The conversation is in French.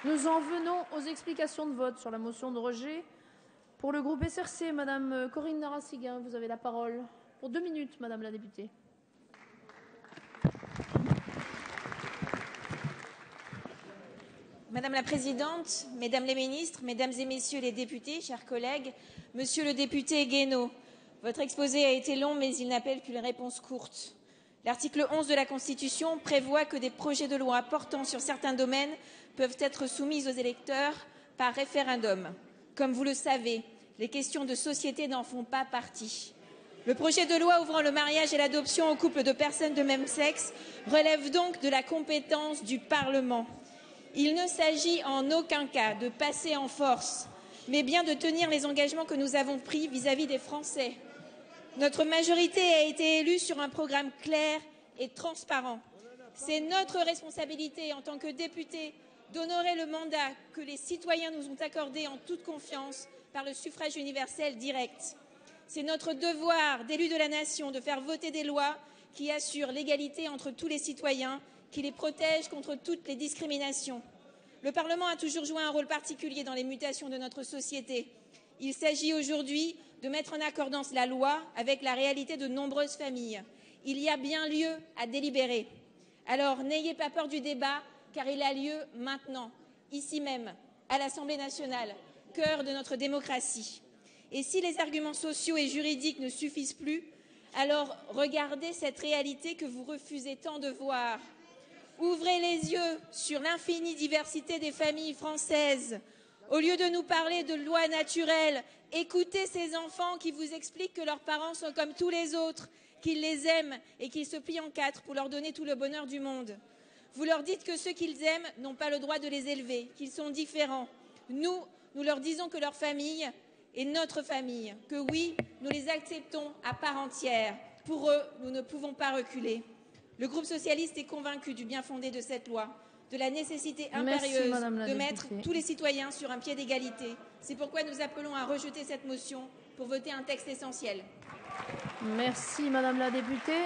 Nous en venons aux explications de vote sur la motion de rejet. Pour le groupe SRC, Madame Corinne Narassiguin, vous avez la parole. Pour 2 minutes, Madame la députée. Madame la Présidente, Mesdames les ministres, Mesdames et Messieurs les députés, chers collègues, Monsieur le député Guénaud, votre exposé a été long, mais il n'appelle qu'une réponse courte. L'article 11 de la Constitution prévoit que des projets de loi portant sur certains domaines peuvent être soumis aux électeurs par référendum. Comme vous le savez, les questions de société n'en font pas partie. Le projet de loi ouvrant le mariage et l'adoption aux couples de personnes de même sexe relève donc de la compétence du Parlement. Il ne s'agit en aucun cas de passer en force, mais bien de tenir les engagements que nous avons pris vis-à-vis des Français. Notre majorité a été élue sur un programme clair et transparent. C'est notre responsabilité en tant que députés d'honorer le mandat que les citoyens nous ont accordé en toute confiance par le suffrage universel direct. C'est notre devoir d'élus de la nation de faire voter des lois qui assurent l'égalité entre tous les citoyens, qui les protègent contre toutes les discriminations. Le Parlement a toujours joué un rôle particulier dans les mutations de notre société. Il s'agit aujourd'hui de mettre en accordance la loi avec la réalité de nombreuses familles. Il y a bien lieu à délibérer. Alors n'ayez pas peur du débat, car il a lieu maintenant, ici même, à l'Assemblée nationale, cœur de notre démocratie. Et si les arguments sociaux et juridiques ne suffisent plus, alors regardez cette réalité que vous refusez tant de voir. Ouvrez les yeux sur l'infinie diversité des familles françaises. Au lieu de nous parler de lois naturelles, écoutez ces enfants qui vous expliquent que leurs parents sont comme tous les autres, qu'ils les aiment et qu'ils se plient en quatre pour leur donner tout le bonheur du monde. Vous leur dites que ceux qu'ils aiment n'ont pas le droit de les élever, qu'ils sont différents. Nous leur disons que leur famille est notre famille, que oui, nous les acceptons à part entière. Pour eux, nous ne pouvons pas reculer. Le groupe socialiste est convaincu du bien fondé de cette loi, de la nécessité impérieuse de mettre tous les citoyens sur un pied d'égalité. C'est pourquoi nous appelons à rejeter cette motion pour voter un texte essentiel. Merci Madame la députée.